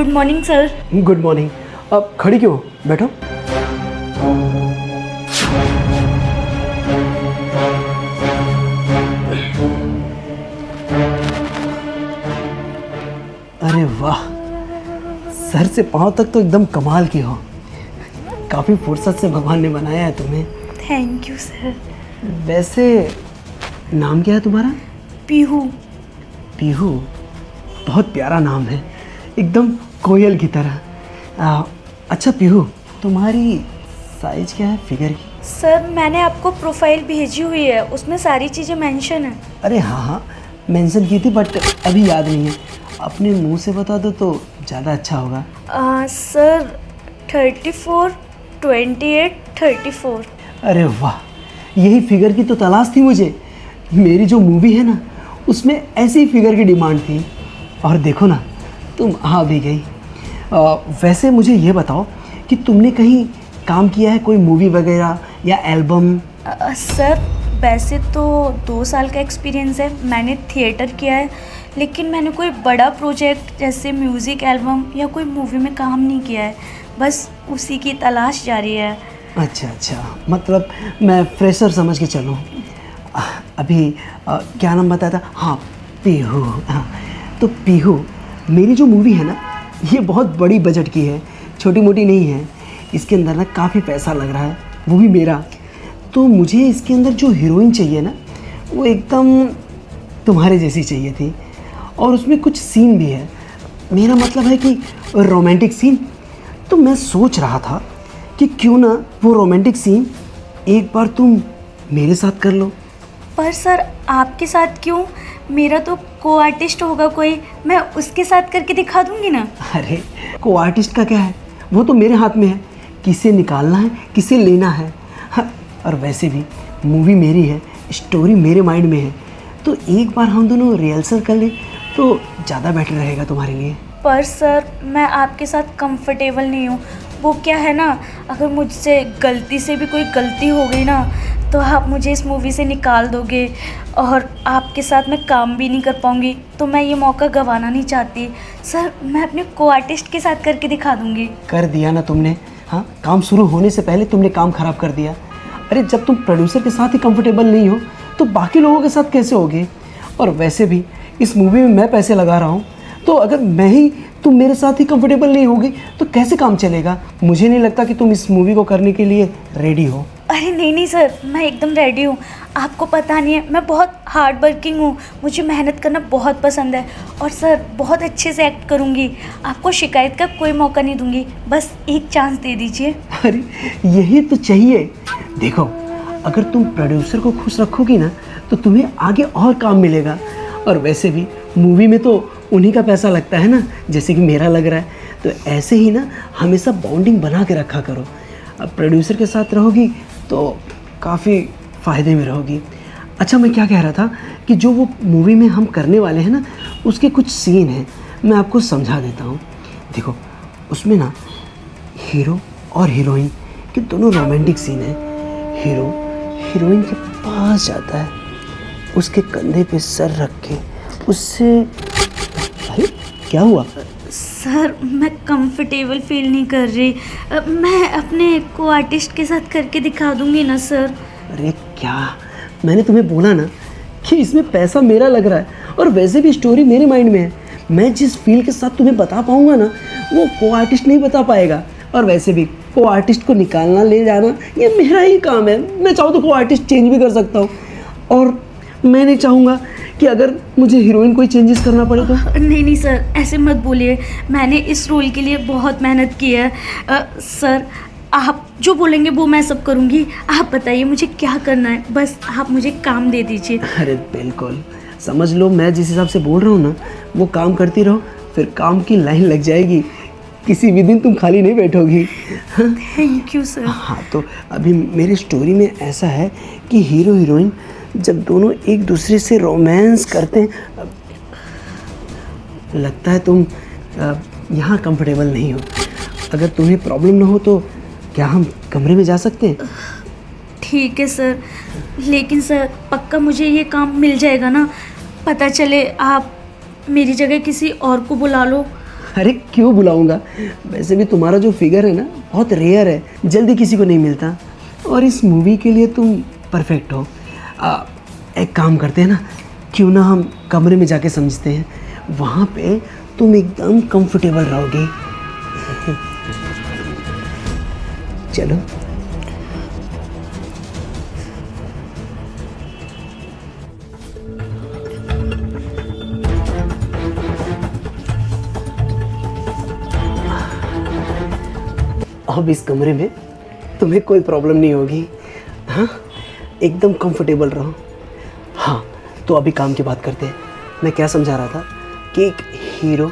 Good morning sir. Good morning. अब खड़ी क्यों हो? बैठो। अरे वाह, सर से पांव तक तो एकदम कमाल की हो। काफ़ी फुर्सत से भगवान ने बनाया है तुम्हें। Thank you sir. वैसे नाम क्या है तुम्हारा? पीहू। पीहू, बहुत प्यारा नाम है, एकदम कोयल की तरह। अच्छा पीहू, तुम्हारी साइज क्या है फिगर की? सर मैंने आपको प्रोफाइल भेजी हुई है, उसमें सारी चीज़ें मेंशन है। अरे हाँ, मेंशन की थी बट अभी याद नहीं है। अपने मुंह से बता दो तो ज़्यादा अच्छा होगा। सर 34, 28, 34। अरे वाह, यही फिगर की तो तलाश थी मुझे। मेरी जो मूवी है ना, उसमें ऐसी फिगर की डिमांड थी। और देखो ना, तुम आ भी गई। वैसे मुझे ये बताओ कि तुमने कहीं काम किया है, कोई मूवी वगैरह या एल्बम? सर वैसे तो 2 साल का एक्सपीरियंस है, मैंने थिएटर किया है, लेकिन मैंने कोई बड़ा प्रोजेक्ट जैसे म्यूज़िक एल्बम या कोई मूवी में काम नहीं किया है। बस उसी की तलाश जारी है। अच्छा, मतलब मैं फ्रेशर समझ के चलूँ। अभी क्या नाम बताया था? हाँ, पीहू। हाँ, तो पीहू, मेरी जो मूवी है ना, ये बहुत बड़ी बजट की है, छोटी मोटी नहीं है। इसके अंदर ना काफ़ी पैसा लग रहा है, वो भी मेरा। तो मुझे इसके अंदर जो हीरोइन चाहिए ना, वो एकदम तुम्हारे जैसी चाहिए थी। और उसमें कुछ सीन भी है, मेरा मतलब है कि रोमांटिक सीन। तो मैं सोच रहा था कि क्यों ना वो रोमांटिक सीन एक बार तुम मेरे साथ कर लो। पर सर आपके साथ क्यों? मेरा तो को आर्टिस्ट होगा कोई, मैं उसके साथ करके दिखा दूंगी ना। अरे को आर्टिस्ट का क्या है, वो तो मेरे हाथ में है, किसे निकालना है किसे लेना है। हाँ, और वैसे भी मूवी मेरी है, स्टोरी मेरे माइंड में है, तो एक बार हम दोनों रिहर्सल कर लें तो ज़्यादा बेटर रहेगा तुम्हारे लिए। पर सर मैं आपके साथ कंफर्टेबल नहीं हूँ। वो क्या है ना, अगर मुझसे गलती से भी कोई गलती हो गई ना, तो आप मुझे इस मूवी से निकाल दोगे और आपके साथ मैं काम भी नहीं कर पाऊँगी। तो मैं ये मौका गंवाना नहीं चाहती। सर मैं अपने को आर्टिस्ट के साथ करके दिखा दूँगी। कर दिया ना तुमने। हाँ, काम शुरू होने से पहले तुमने काम खराब कर दिया। अरे जब तुम प्रोड्यूसर के साथ ही कंफर्टेबल नहीं हो तो बाकी लोगों के साथ कैसे होगे? और वैसे भी इस मूवी में मैं पैसे लगा रहा हूँ, तो अगर मैं ही तुम मेरे साथ ही कंफर्टेबल नहीं होगी तो कैसे काम चलेगा? मुझे नहीं लगता कि तुम इस मूवी को करने के लिए रेडी हो। अरे नहीं सर, मैं एकदम रेडी हूँ। आपको पता नहीं है, मैं बहुत हार्ड वर्किंग हूँ, मुझे मेहनत करना बहुत पसंद है। और सर बहुत अच्छे से एक्ट करूँगी, आपको शिकायत का कोई मौका नहीं दूँगी। बस एक चांस दे दीजिए। अरे यही तो चाहिए। देखो, अगर तुम प्रोड्यूसर को खुश रखोगी ना तो तुम्हें आगे और काम मिलेगा। और वैसे भी मूवी में तो उन्हीं का पैसा लगता है ना, जैसे कि मेरा लग रहा है। तो ऐसे ही ना हमेशा बॉन्डिंग बना के रखा करो। अब प्रोड्यूसर के साथ रहोगी तो काफ़ी फ़ायदे में रहोगी। अच्छा, मैं क्या कह रहा था कि जो वो मूवी में हम करने वाले हैं ना, उसके कुछ सीन हैं, मैं आपको समझा देता हूँ। देखो, उसमें ना हीरो और हीरोइन के दोनों रोमांटिक सीन हैं। हीरो हीरोइन के पास जाता है, उसके कंधे पे सर रख के उससे। अरे क्या हुआ? सर मैं कंफर्टेबल फील नहीं कर रही। मैं अपने को आर्टिस्ट के साथ करके दिखा दूंगी ना सर। अरे क्या, मैंने तुम्हें बोला ना कि इसमें पैसा मेरा लग रहा है, और वैसे भी स्टोरी मेरे माइंड में है। मैं जिस फील के साथ तुम्हें बता पाऊंगा ना, वो को आर्टिस्ट नहीं बता पाएगा। और वैसे भी को आर्टिस्ट को निकालना ले जाना ये मेरा ही काम है। मैं चाहूँ तो को आर्टिस्ट चेंज भी कर सकता हूँ, और मैं नहीं चाहूँगा कि अगर मुझे हीरोइन कोई चेंजेस करना पड़े तो। नहीं सर, ऐसे मत बोलिए, मैंने इस रोल के लिए बहुत मेहनत की है। सर आप जो बोलेंगे वो मैं सब करूँगी। आप बताइए मुझे क्या करना है, बस आप मुझे काम दे दीजिए। अरे बिल्कुल, समझ लो मैं जिस हिसाब से बोल रहा हूँ ना, वो काम करती रहो, फिर काम की लाइन लग जाएगी। किसी भी दिन तुम खाली नहीं बैठोगी। Thank you sir. हाँ, तो अभी मेरी स्टोरी में ऐसा है कि हीरो हीरोइन जब दोनों एक दूसरे से रोमांस करते हैं, लगता है तुम यहाँ कंफर्टेबल नहीं हो। अगर तुम्हें प्रॉब्लम ना हो तो क्या हम कमरे में जा सकते हैं? ठीक है सर, लेकिन सर पक्का मुझे ये काम मिल जाएगा ना? पता चले आप मेरी जगह किसी और को बुला लो। अरे क्यों बुलाऊंगा, वैसे भी तुम्हारा जो फिगर है ना बहुत रेयर है, जल्दी किसी को नहीं मिलता, और इस मूवी के लिए तुम परफेक्ट हो। एक काम करते हैं ना, क्यों ना हम कमरे में जाके समझते हैं, वहाँ पे तुम एकदम कंफर्टेबल रहोगे। चलो। अब इस कमरे में तुम्हें कोई प्रॉब्लम नहीं होगी, हाँ, एकदम कंफर्टेबल रहो। हाँ, तो अभी काम की बात करते हैं। मैं क्या समझा रहा था कि एक हीरो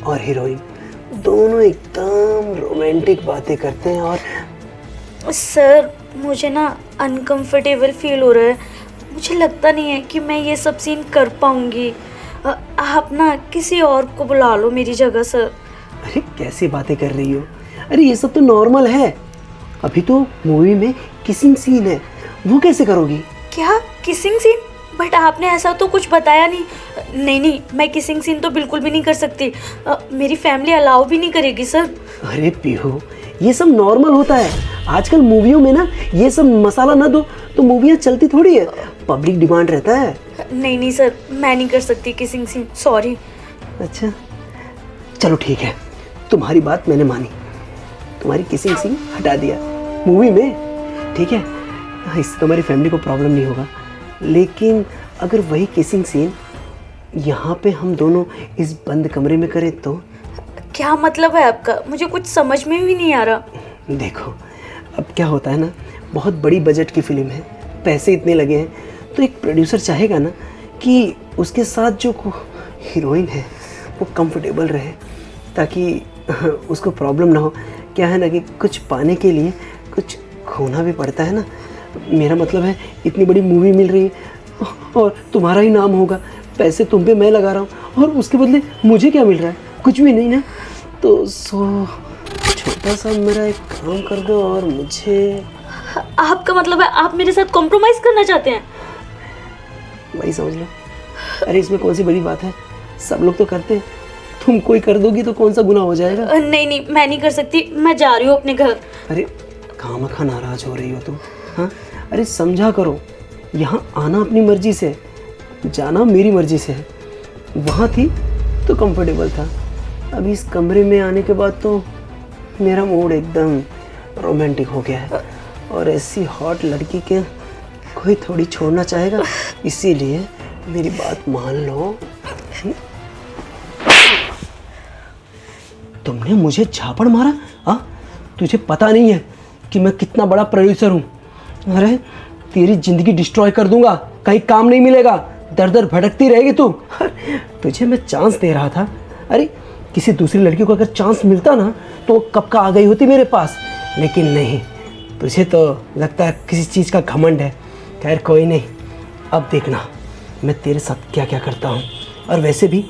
और हीरोइन दोनों एकदम रोमांटिक बातें करते हैं, और सर मुझे ना अनकंफर्टेबल फील हो रहा है, मुझे लगता नहीं है कि मैं ये सब सीन कर पाऊँगी। आप ना किसी और को बुला लो मेरी जगह सर। अरे कैसी बातें कर रही हो, अरे ये सब तो नॉर्मल है, अभी तो मूवी में किसिंग सीन है, वो कैसे करोगी? क्या किसिंग सीन? बट आपने ऐसा तो कुछ बताया नहीं। नहीं, मैं किसिंग सीन तो बिल्कुल भी नहीं कर सकती, मेरी फैमिली अलाउ भी नहीं करेगी सर। अरे पीहू, ये सब नॉर्मल होता है, आजकल मूवियों में ना ये सब मसाला ना दो तो मूवियाँ चलती थोड़ी है, पब्लिक डिमांड रहता है। नहीं सर, मैं नहीं कर सकती किसिंग सीन, सॉरी। अच्छा चलो ठीक है, तुम्हारी बात मैंने मानी, तुम्हारी किसिंग सीन हटा दिया मूवी में, ठीक है। इससे तुम्हारी फैमिली को प्रॉब्लम नहीं होगा, लेकिन अगर वही किसिंग सीन यहाँ पे हम दोनों इस बंद कमरे में करें तो? क्या मतलब है आपका? मुझे कुछ समझ में भी नहीं आ रहा। देखो अब क्या होता है ना, बहुत बड़ी बजट की फिल्म है, पैसे इतने लगे हैं, तो एक प्रोड्यूसर चाहेगा ना कि उसके साथ जो हीरोइन है वो कंफर्टेबल रहे, ताकि उसको प्रॉब्लम ना हो। क्या है ना कि कुछ पाने के लिए कुछ खोना भी पड़ता है ना। मेरा मतलब है इतनी बड़ी मूवी मिल रही है और तुम्हारा ही नाम होगा, पैसे तुम पे मैं लगा रहा हूँ, और उसके बदले मुझे क्या मिल रहा है? कुछ भी नहीं ना। तो छोटा सा मेरा एक काम कर दो और मुझे। आपका मतलब है आप मेरे साथ कॉम्प्रोमाइज़ करना चाहते हैं? वही समझ लो। अरे इसमें कौन सी बड़ी बात है, सब लोग तो करते हैं, तुम कोई कर दोगी तो कौन सा गुनाह हो जाएगा? नहीं, मैं नहीं कर सकती, मैं जा रही हूँ अपने घर। अरे खामखा नाराज हो रही हो तुम, हाँ? अरे समझा करो, यहाँ आना अपनी मर्जी से, जाना मेरी मर्जी से है। वहाँ थी तो कंफर्टेबल था, अभी इस कमरे में आने के बाद तो मेरा मूड एकदम रोमांटिक हो गया है, और ऐसी हॉट लड़की के कोई थोड़ी छोड़ना चाहेगा, इसीलिए मेरी बात मान लो। तुमने मुझे झापड़ मारा? हाँ, तुझे पता नहीं है कि मैं कितना बड़ा प्रोड्यूसर हूँ। अरे तेरी जिंदगी डिस्ट्रॉय कर दूंगा, कहीं काम नहीं मिलेगा, दर दर भटकती रहेगी तू। तुझे मैं चांस दे रहा था, अरे किसी दूसरी लड़की को अगर चांस मिलता ना तो वो कब का आ गई होती मेरे पास, लेकिन नहीं, तुझे तो लगता है किसी चीज़ का घमंड है। खैर कोई नहीं, अब देखना मैं तेरे साथ क्या क्या करता हूँ। और वैसे भी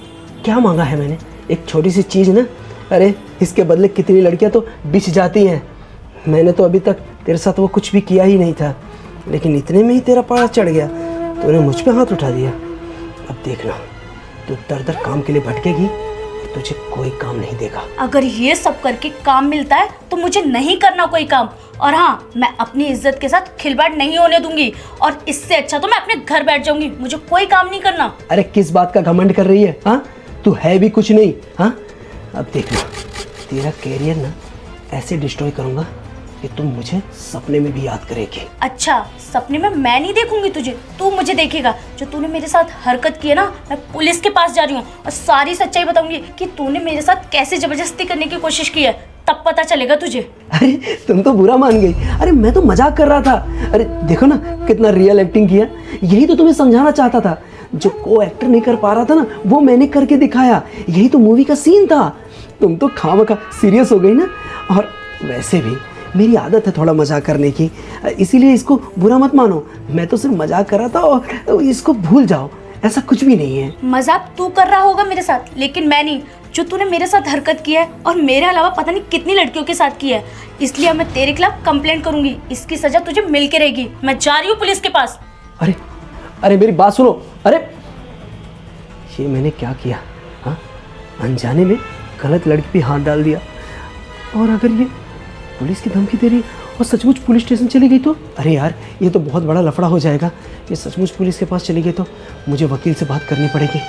क्या मांगा है मैंने, एक छोटी सी चीज़ ना, अरे इसके बदले कितनी लड़कियाँ तो बिछ जाती हैं। मैंने तो अभी तक तेरे साथ वो कुछ भी किया ही नहीं था, लेकिन इतने में ही तेरा पारा चढ़ गया, तूने मुझ पे हाथ उठा दिया। अब देखना तू दर दर काम के लिए भटकेगी और तुझे कोई काम नहीं देगा। अगर ये सब करके काम मिलता है तो मुझे नहीं करना कोई काम, और हाँ, मैं अपनी इज्जत के साथ खिलवाड़ नहीं होने दूंगी, और इससे अच्छा तो मैं अपने घर बैठ जाऊंगी, मुझे कोई काम नहीं करना। अरे किस बात का घमंड कर रही है? हाँ, तू है भी कुछ नहीं। हाँ, अब देखना तेरा कैरियर ना ऐसे डिस्ट्रॉय करूंगा कि तुम मुझे सपने में भी याद करेगी। अच्छा, सपने में मैं नहीं देखूंगी तुझे, तू मुझे देखेगा। जो तूने मेरे साथ हरकत की है ना, मैं पुलिस के पास जा रही हूँ और सारी सच्चाई बताऊंगी कि तूने मेरे साथ कैसे जबरदस्ती करने की कोशिश की है, तब पता चलेगा तुझे। अरे तुम तो बुरा मान गई। अरे मैं तो मजाक कर रहा था। अरे देखो ना कितना रियल एक्टिंग किया, यही तो तुम्हें समझाना चाहता था। जो को एक्टर नहीं कर पा रहा था ना, वो मैंने करके दिखाया, यही तो मूवी का सीन था। तुम तो खामखा सीरियस हो गई ना। और वैसे भी मेरी आदत है थोड़ा मजाक करने की, इसीलिए इसको बुरा मत मानो। मैं तो सिर्फ मजाक कर रहा था, और इसको भूल जाओ, ऐसा कुछ भी नहीं है। मजाक तू कर रहा होगा मेरे साथ, लेकिन मैं नहीं। जो तूने मेरे साथ हरकत की है और मेरे अलावा पता नहीं कितनी लड़कियों के साथ की है, इसलिए मैं तेरे खिलाफ कंप्लेंट करूंगी। इसकी सजा तुझे मिल के रहेगी। मैं जा रही हूँ पुलिस के पास। अरे अरे मेरी बात सुनो। अरे ये मैंने क्या किया? हाँ, अनजाने में गलत लड़की पे हाथ डाल दिया, और अगर ये पुलिस की धमकी दे रही और सचमुच पुलिस स्टेशन चली गई तो? अरे यार, ये तो बहुत बड़ा लफड़ा हो जाएगा। ये सचमुच पुलिस के पास चली गई तो मुझे वकील से बात करनी पड़ेगी।